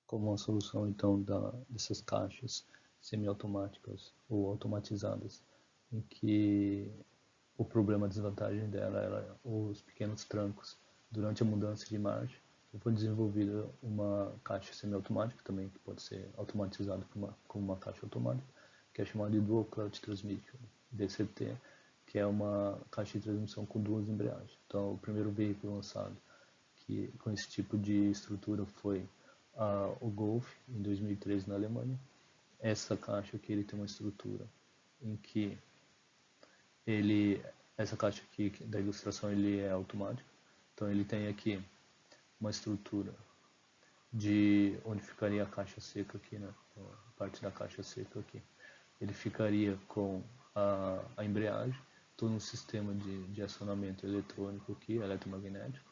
como uma solução então dessas caixas semiautomáticas ou automatizadas, em que o problema, a desvantagem dela era os pequenos trancos durante a mudança de marcha. Foi desenvolvida uma caixa semiautomática também, que pode ser automatizada como uma caixa automática, que é chamada de Dual Clutch Transmission, DCT, que é uma caixa de transmissão com duas embreagens. Então, o primeiro veículo lançado com esse tipo de estrutura foi o Golf, em 2013, na Alemanha. Essa caixa aqui ele tem uma estrutura em que essa caixa aqui da ilustração ele é automático. Então ele tem aqui uma estrutura de onde ficaria a caixa seca aqui, né? A parte da caixa seca aqui. Ele ficaria com a embreagem, todo um sistema de acionamento eletrônico aqui, eletromagnético.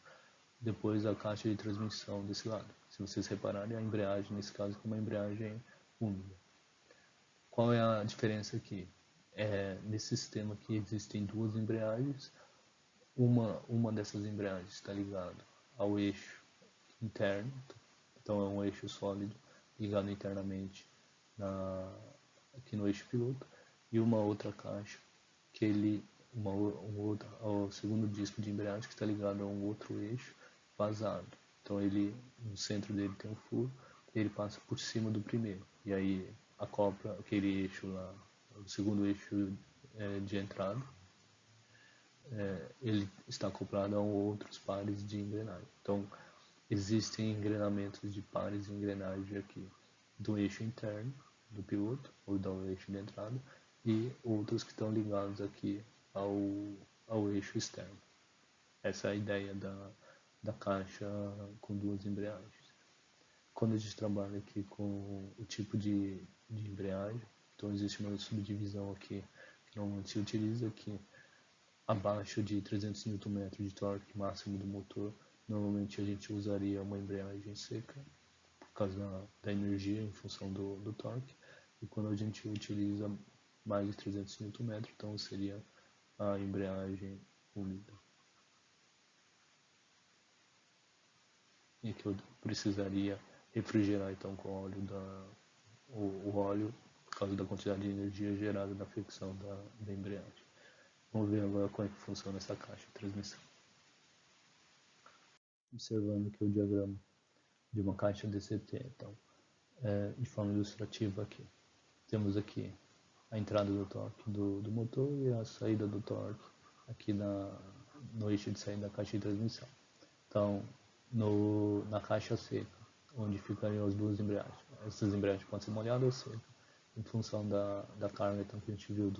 Depois a caixa de transmissão desse lado. Se vocês repararem, a embreagem nesse caso é uma embreagem úmida. Qual é a diferença aqui? Nesse sistema aqui existem duas embreagens. Uma dessas embreagens está ligada ao eixo interno, então é um eixo sólido ligado internamente aqui no eixo piloto, e uma outra caixa que ao segundo disco de embreagem que está ligado a um outro eixo vazado. Então ele no centro dele tem um furo, ele passa por cima do primeiro e aí acopla aquele eixo lá, o segundo eixo de entrada. Ele está acoplado a outros pares de engrenagem. Então existem engrenamentos de pares de engrenagem aqui do eixo interno do piloto ou do eixo de entrada e outros que estão ligados aqui ao eixo externo. Essa é a ideia da caixa com duas embreagens. Quando a gente trabalha aqui com o tipo de embreagem, então existe uma subdivisão aqui que normalmente se utiliza aqui abaixo de 300 Nm de torque máximo do motor. Normalmente a gente usaria uma embreagem seca por causa da energia em função do torque, e quando a gente utiliza mais de 300 Nm, então seria a embreagem úmida. E que eu precisaria refrigerar então com o óleo o óleo por causa da quantidade de energia gerada na fricção da embreagem. Vamos ver agora como é que funciona essa caixa de transmissão. Observando aqui o diagrama de uma caixa DCT, então, de forma ilustrativa aqui. Temos aqui a entrada do torque do motor e a saída do torque aqui no eixo de saída da caixa de transmissão. Então, na caixa seca, onde ficariam as duas embreagens. Essas embreagens podem ser molhadas ou secas, em função da carga então, que a gente viu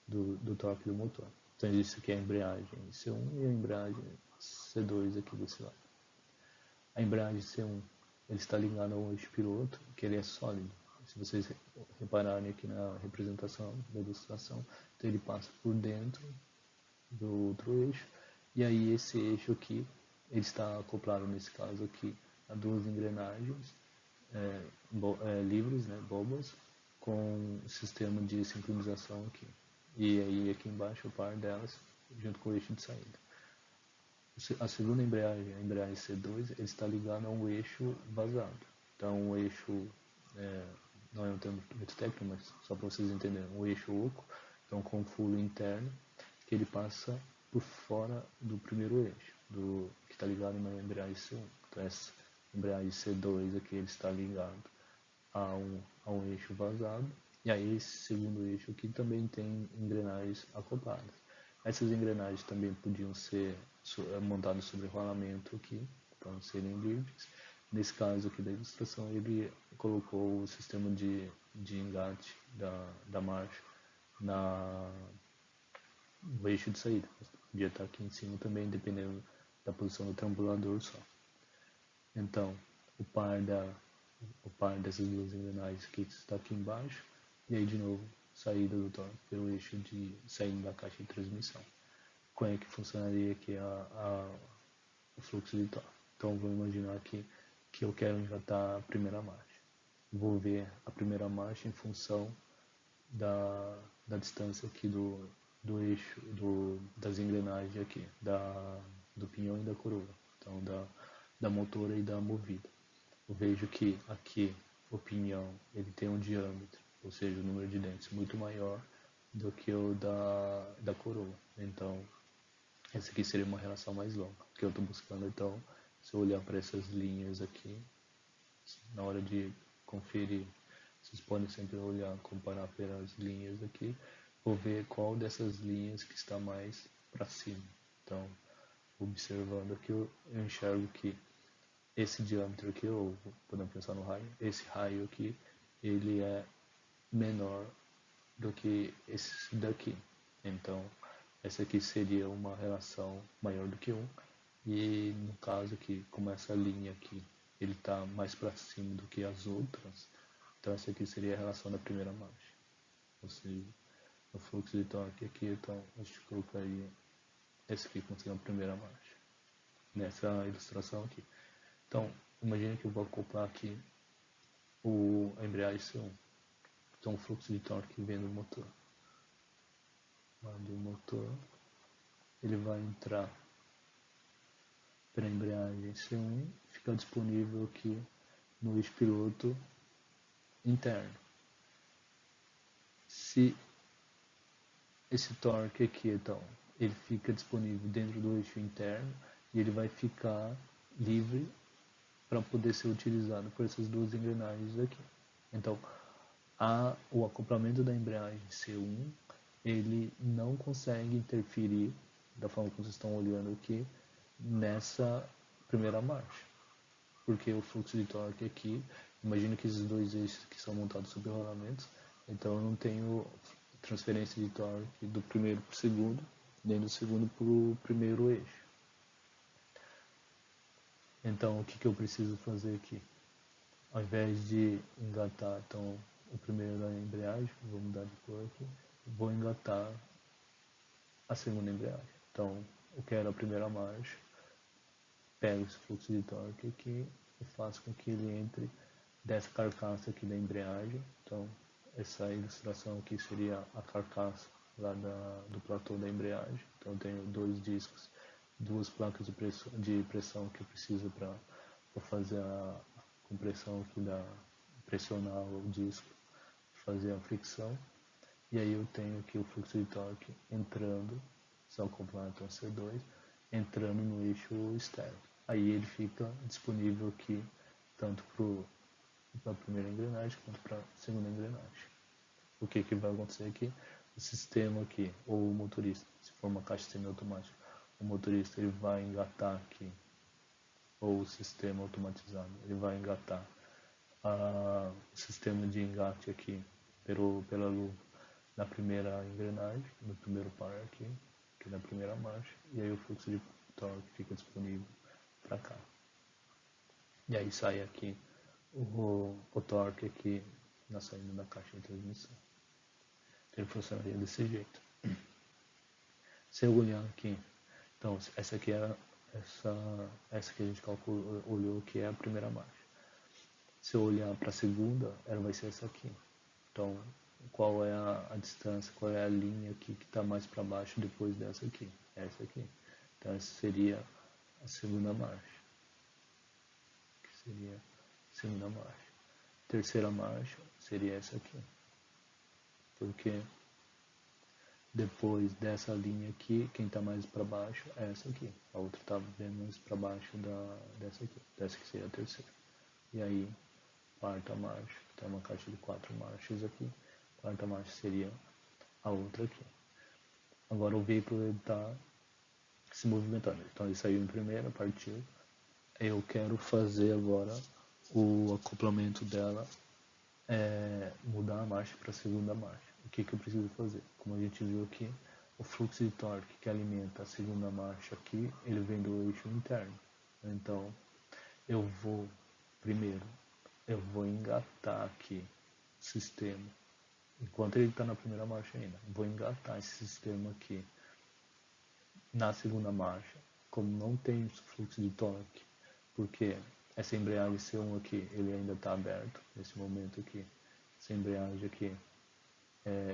do torque do motor. Então, isso aqui é a embreagem C1 e a embreagem C2 aqui desse lado. A embreagem C1 ele está ligada ao eixo piloto, que ele é sólido. Se vocês repararem aqui na representação da ilustração, então ele passa por dentro do outro eixo, e aí esse eixo aqui ele está acoplado nesse caso aqui a duas engrenagens livres, né, bobas, com um sistema de sincronização aqui. E aí aqui embaixo o par delas junto com o eixo de saída. A segunda embreagem, a embreagem C2, ele está ligado a um eixo vazado. Então o eixo, não é um termo muito técnico, mas só para vocês entenderem, um eixo oco, então com um furo interno, que ele passa por fora do primeiro eixo, que está ligado na embreagem C1. Então essa embreagem C2 aqui ele está ligado a um eixo vazado, e aí esse segundo eixo aqui também tem engrenagens acopladas. Essas engrenagens também podiam ser montadas sobre rolamento aqui, para não serem livres. Nesse caso aqui da ilustração, ele colocou o sistema de engate da marcha no eixo de saída. Podia estar aqui em cima também, dependendo da posição do trambulador só. Então, o par dessas duas engrenagens aqui está aqui embaixo, e aí de novo, saída do torque pelo eixo de saída da caixa de transmissão. Como é que funcionaria aqui o fluxo de torque? Então, vou imaginar aqui que eu quero engatar a primeira marcha. Vou ver a primeira marcha em função da distância aqui do eixo, das engrenagens aqui, do pinhão e da coroa, então da motora e da movida. eu vejo que aqui o pinhão ele tem um diâmetro, ou seja, o número de dentes muito maior do que o da coroa. Então, essa aqui seria uma relação mais longa, que eu estou buscando. Então, se eu olhar para essas linhas aqui, na hora de conferir, vocês podem sempre olhar, comparar pelas linhas aqui, vou ver qual dessas linhas que está mais para cima. Então, observando aqui, eu enxergo que esse diâmetro aqui, ou podemos pensar no raio, esse raio aqui, ele é menor do que esse daqui. Então, essa aqui seria uma relação maior do que 1. E no caso aqui, como essa linha aqui, ele está mais para cima do que as outras, então essa aqui seria a relação da primeira marcha. Ou seja, o fluxo de torque aqui, então a gente colocaria esse aqui como sendo a primeira marcha, nessa ilustração aqui. Então, imagine que eu vou acoplar aqui a embreagem C1. Então, o fluxo de torque vem do motor. Do motor, ele vai entrar para a embreagem C1, fica disponível aqui no eixo piloto interno. Se esse torque aqui, então, ele fica disponível dentro do eixo interno e ele vai ficar livre para poder ser utilizado por essas duas engrenagens aqui. Então, o acoplamento da embreagem C1, ele não consegue interferir, da forma como vocês estão olhando aqui, nessa primeira marcha. Porque o fluxo de torque aqui, imagino que esses dois eixos que são montados sobre rolamentos, então eu não tenho transferência de torque do primeiro para o segundo, nem do segundo para o primeiro eixo. Então, o que eu preciso fazer aqui? Ao invés de engatar, então, o primeiro da embreagem, vou mudar de cor aqui, vou engatar a segunda embreagem. Então, eu quero a primeira marcha, pego esse fluxo de torque aqui e faço com que ele entre dessa carcaça aqui da embreagem. Então, essa ilustração aqui seria a carcaça lá do platô da embreagem. Então, eu tenho dois discos, duas placas de pressão que eu preciso para fazer a compressão aqui, pressionar o disco, fazer a fricção. E aí eu tenho aqui o fluxo de torque entrando, são complementos C2, entrando no eixo externo. Aí ele fica disponível aqui, tanto para a primeira engrenagem quanto para a segunda engrenagem. O que vai acontecer aqui? O sistema aqui, ou o motorista, se for uma caixa semiautomática, o motorista ele vai engatar aqui, ou o sistema automatizado, ele vai engatar o sistema de engate aqui pela luva na primeira engrenagem, no primeiro par aqui na primeira marcha, e aí o fluxo de torque fica disponível para cá. E aí sai aqui o torque aqui na saída da caixa de transmissão. Ele funcionaria desse jeito. Se eu olhar aqui, então essa aqui é essa que a gente olhou que é a primeira marcha. Se eu olhar para a segunda, ela vai ser essa aqui. Então, qual é a distância, qual é a linha aqui que está mais para baixo depois dessa aqui? Essa aqui. Então, essa seria a segunda marcha. Que seria a segunda marcha. Terceira marcha seria essa aqui. Porque depois dessa linha aqui, quem está mais para baixo é essa aqui. A outra está bem mais para baixo dessa aqui. Dessa que seria a terceira. E aí, quarta marcha, tem uma caixa de 4 marchas aqui. Quarta marcha seria a outra aqui. Agora o veículo está se movimentando. Então ele saiu em primeira, partiu. Eu quero fazer agora o acoplamento dela, mudar a marcha para a segunda marcha. O que eu preciso fazer? Como a gente viu aqui, o fluxo de torque que alimenta a segunda marcha aqui, ele vem do eixo interno. Então eu vou engatar aqui o sistema. Enquanto ele está na primeira marcha ainda, vou engatar esse sistema aqui na segunda marcha. Como não tem fluxo de torque, porque essa embreagem C1 aqui, ele ainda está aberto, nesse momento aqui, essa embreagem aqui,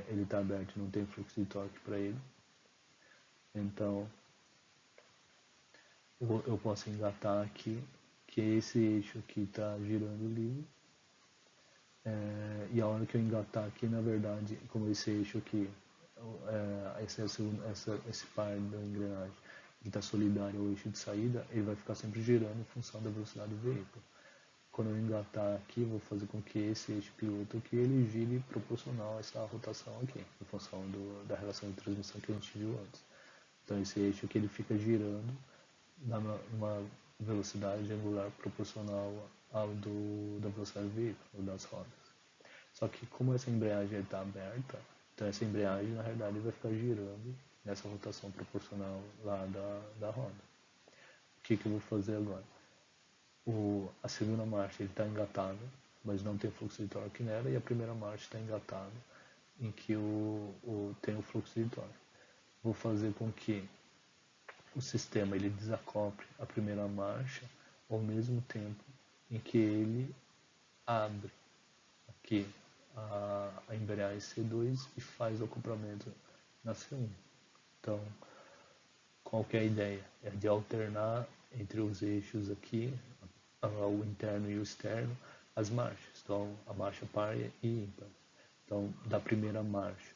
ele está aberto, não tem fluxo de torque para ele. Então, eu posso engatar aqui, que esse eixo aqui está girando livre. E a hora que eu engatar aqui, na verdade, como esse eixo aqui, esse par da engrenagem que está solidário ao eixo de saída, ele vai ficar sempre girando em função da velocidade do veículo. Quando eu engatar aqui, vou fazer com que esse eixo piloto aqui, ele gire proporcional a essa rotação aqui, em função da relação de transmissão que a gente viu antes. Então esse eixo aqui, ele fica girando numa velocidade angular proporcional da velocidade do veículo, ou das rodas. Só que como essa embreagem está aberta, então essa embreagem na realidade vai ficar girando nessa rotação proporcional lá da roda. O que eu vou fazer agora? A segunda marcha está engatada, mas não tem fluxo de torque nela, e a primeira marcha está engatada, em que tem o fluxo de torque. Vou fazer com que o sistema ele desacople a primeira marcha ao mesmo tempo em que ele abre aqui a embreagem C2 e faz o acoplamento na C1. Então, qual que é a ideia? É de alternar entre os eixos aqui, o interno e o externo, as marchas. Então, a marcha par e ímpar. Então, da primeira marcha,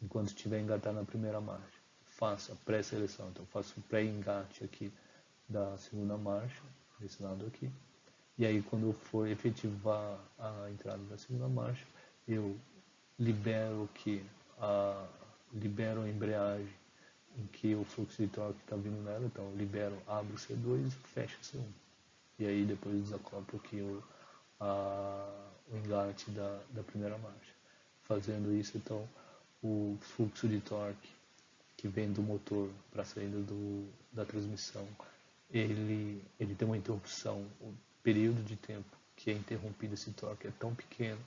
enquanto estiver engatado na primeira marcha, faço a pré-seleção. Então, faço o pré-engate aqui da segunda marcha, desse lado aqui. E aí, quando eu for efetivar a entrada da segunda marcha, eu libero a embreagem em que o fluxo de torque está vindo nela, então eu libero, abro o C2 e fecho o C1. E aí depois desacoplo aqui o engate da primeira marcha. Fazendo isso, então, o fluxo de torque que vem do motor para a saída da transmissão, ele tem uma interrupção, o período de tempo que é interrompido esse torque é tão pequeno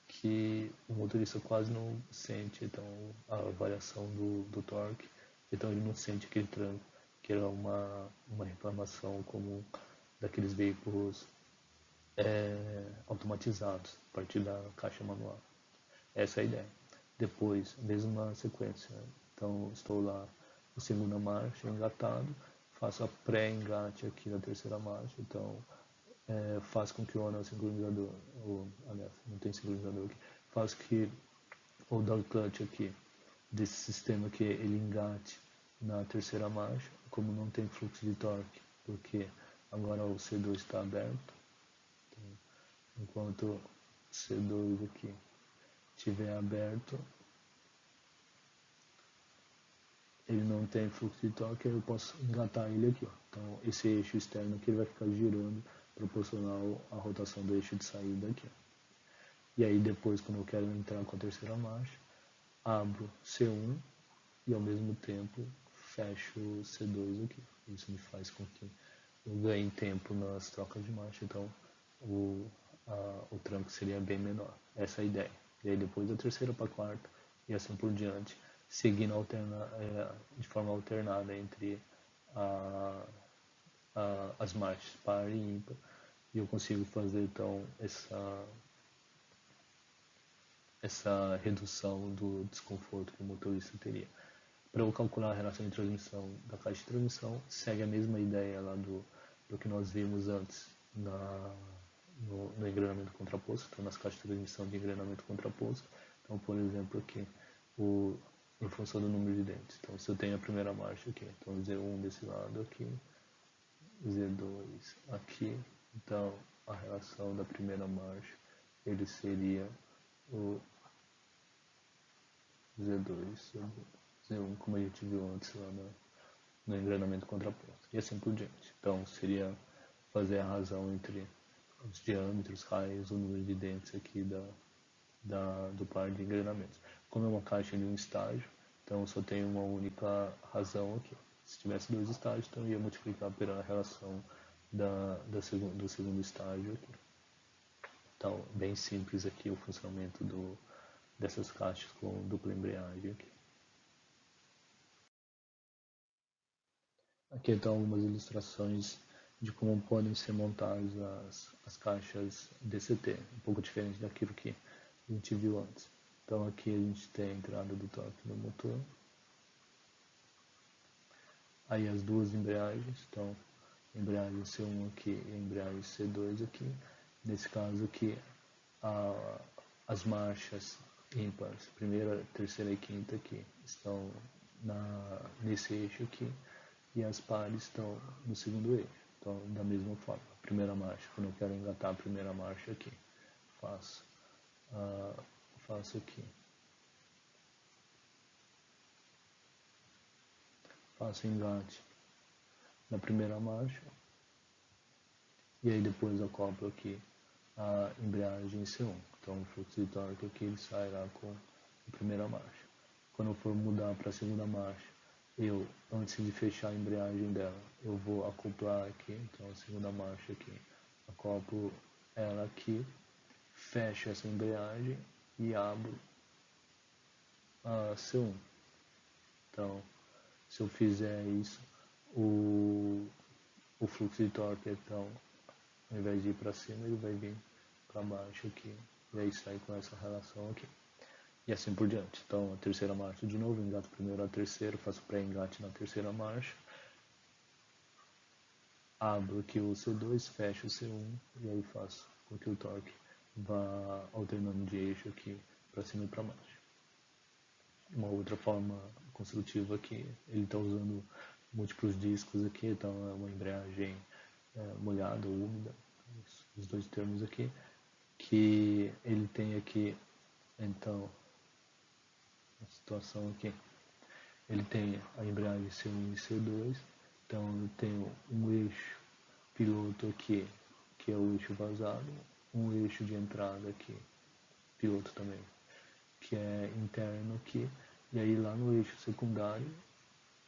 que o motorista quase não sente então a variação do torque, então ele não sente aquele tranco, que era uma reclamação comum daqueles veículos automatizados a partir da caixa manual. Essa é a ideia. Depois, mesma sequência, então estou lá na segunda marcha, engatado, faço a pré-engate aqui na terceira marcha, então faz com que o anel sincronizador, aliás, não tem sincronizador aqui, faz que o dog clutch aqui, desse sistema que ele engate na terceira marcha, como não tem fluxo de torque, porque agora o C2 está aberto, então, enquanto o C2 aqui estiver aberto, ele não tem fluxo de torque, eu posso engatar ele aqui. Então esse eixo externo aqui ele vai ficar girando proporcional à rotação do eixo de saída aqui. E aí depois, quando eu quero entrar com a terceira marcha, abro C1 e ao mesmo tempo fecho C2 aqui. Isso me faz com que eu ganhe tempo nas trocas de marcha, então o tranco seria bem menor. Essa é a ideia. E aí depois da terceira para a quarta e assim por diante, seguindo de forma alternada entre as marchas par e ímpar, e eu consigo fazer então essa redução do desconforto que o motorista teria. Para eu calcular a relação de transmissão da caixa de transmissão, segue a mesma ideia lá do que nós vimos antes no engrenamento contraposto, então nas caixas de transmissão de engrenamento contraposto. Então, por exemplo, aqui, em função do número de dentes. Então, se eu tenho a primeira marcha aqui, então Z1 desse lado aqui, Z2 aqui, então a relação da primeira marcha, ele seria o Z2 sobre Z1, como a gente viu antes lá no engrenamento contraposto, e assim por diante. Então, seria fazer a razão entre os diâmetros, raios, o número de dentes aqui do par de engrenamentos. Como é uma caixa de um estágio, então só tem uma única razão aqui. Se tivesse dois estágios, então ia multiplicar pela relação do segundo estágio aqui. Então, bem simples aqui o funcionamento dessas caixas com dupla embreagem aqui. Aqui estão algumas ilustrações de como podem ser montadas as caixas DCT, um pouco diferente daquilo que a gente viu antes. Então aqui a gente tem a entrada do torque no motor, aí as duas embreagens, então embreagem C1 aqui e embreagem C2 aqui. Nesse caso aqui, as marchas ímpares, primeira, terceira e quinta aqui, estão nesse eixo aqui, e as pares estão no segundo eixo. Então, da mesma forma, a primeira marcha, quando eu quero engatar a primeira marcha aqui, faço aqui, faço engate na primeira marcha, e aí depois acoplo aqui a embreagem C1. Então o fluxo de torque aqui ele sairá com a primeira marcha. Quando eu for mudar para a segunda marcha, eu, antes de fechar a embreagem dela, eu vou acoplar aqui, então a segunda marcha aqui, acoplo ela aqui, fecho essa embreagem e abro a C1. Então, se eu fizer isso, o fluxo de torque, então, ao invés de ir para cima, ele vai vir para baixo aqui, e aí sai com essa relação aqui. E assim por diante. Então, a terceira marcha de novo, engato primeiro a terceira, faço pré-engate na terceira marcha, abro aqui o C2, fecho o C1, e aí faço com que o torque vá alternando de eixo aqui para cima e para baixo. Uma outra forma construtiva aqui, ele está usando múltiplos discos aqui, então é uma embreagem molhada ou úmida, os dois termos aqui, que ele tem aqui, então, a situação aqui, ele tem a embreagem C1 e C2, então eu tenho um eixo piloto aqui, que é o eixo vazado, um eixo de entrada aqui, piloto também, que é interno aqui, e aí lá no eixo secundário,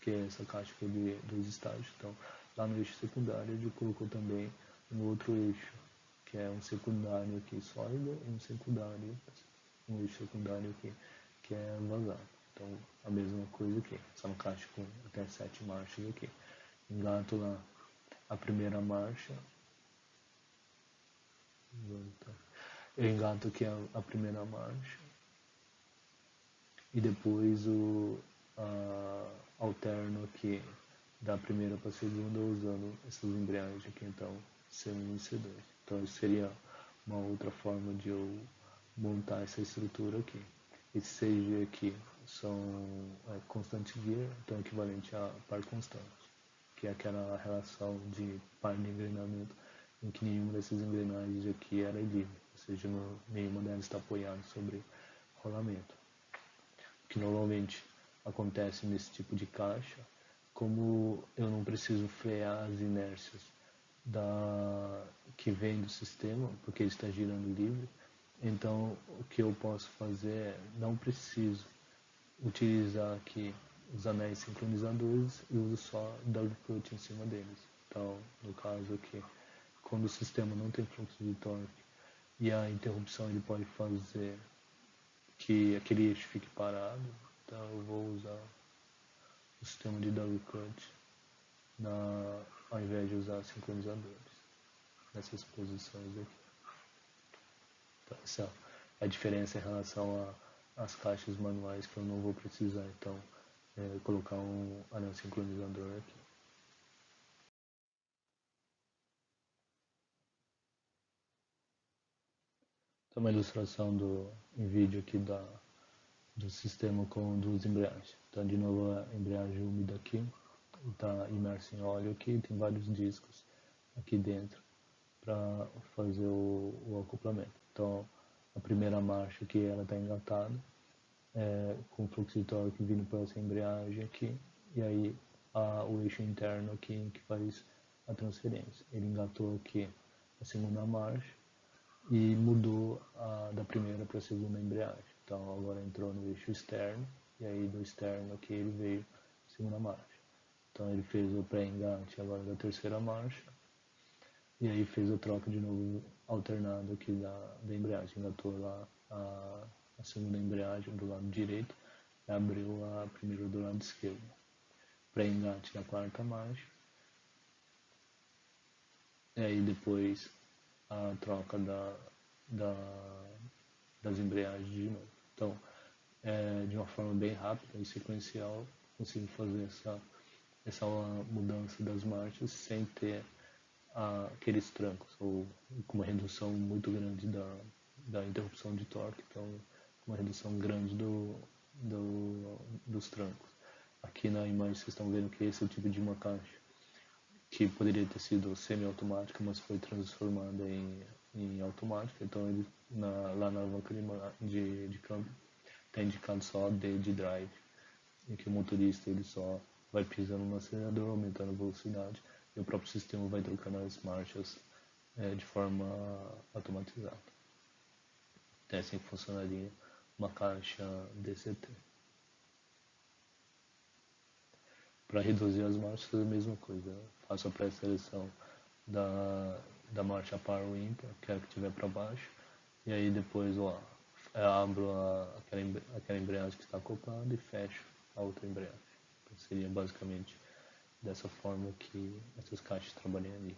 que é essa caixa aqui de 2 estágios, então lá no eixo secundário ele colocou também um outro eixo, que é um secundário aqui sólido e um eixo secundário aqui, que é vazado. Então a mesma coisa aqui, só uma caixa com até 7 marchas aqui. Engato lá a primeira marcha, eu engato aqui a primeira marcha, e depois alterno aqui da primeira para a segunda usando essas embreagens aqui, então C1 e C2. Então isso seria uma outra forma de eu montar essa estrutura aqui. Esse CG aqui são constant gear, então equivalente a par constante, que é aquela relação de par de engrenamento em que nenhuma dessas engrenagens aqui era livre, ou seja, nenhuma delas está apoiada sobre rolamento. O que normalmente acontece nesse tipo de caixa, como eu não preciso frear as inércias que vem do sistema, porque ele está girando livre, então o que eu posso fazer é, não preciso utilizar aqui os anéis sincronizadores e uso só double clutch em cima deles. Então, no caso aqui, quando o sistema não tem fluxo de torque e a interrupção ele pode fazer que aquele eixo fique parado, então eu vou usar o sistema de double clutch ao invés de usar sincronizadores nessas posições aqui. Então, essa é a diferença em relação às caixas manuais, que eu não vou precisar então colocar um anel sincronizador aqui. Então, uma ilustração em vídeo aqui do sistema com duas embreagens. Então, de novo, a embreagem úmida aqui, está imersa em óleo aqui, tem vários discos aqui dentro para fazer o acoplamento. Então, a primeira marcha aqui, ela está engatada, com fluxo de torque vindo para essa embreagem aqui, e aí o eixo interno aqui que faz a transferência. Ele engatou aqui a segunda marcha e mudou da primeira para a segunda embreagem. Então agora entrou no eixo externo, e aí do externo aqui ele veio a segunda marcha. Então ele fez o pré-engate agora da terceira marcha, e aí fez a troca de novo alternado aqui da embreagem. Engatou lá a segunda embreagem do lado direito e abriu a primeira do lado esquerdo. Pré-engate na quarta marcha, e aí depois a troca das embreagens de novo. Então, de uma forma bem rápida e sequencial, consigo fazer essa mudança das marchas sem ter aqueles trancos, ou com uma redução muito grande da interrupção de torque, então uma redução grande dos trancos. Aqui na imagem vocês estão vendo que esse é o tipo de uma caixa que poderia ter sido semi-automática, mas foi transformada em automática. Então ele lá na alavanca de câmbio está indicado só D de drive, em que o motorista ele só vai pisando no acelerador, aumentando a velocidade, e o próprio sistema vai trocando as marchas de forma automatizada. Então assim funcionaria uma caixa DCT. Para reduzir as marchas é a mesma coisa. Faço a pré-seleção da marcha par ou ímpar, quero que estiver para baixo, e aí depois abro aquela embreagem que está acoplada e fecho a outra embreagem. Então, seria basicamente dessa forma que essas caixas trabalham ali.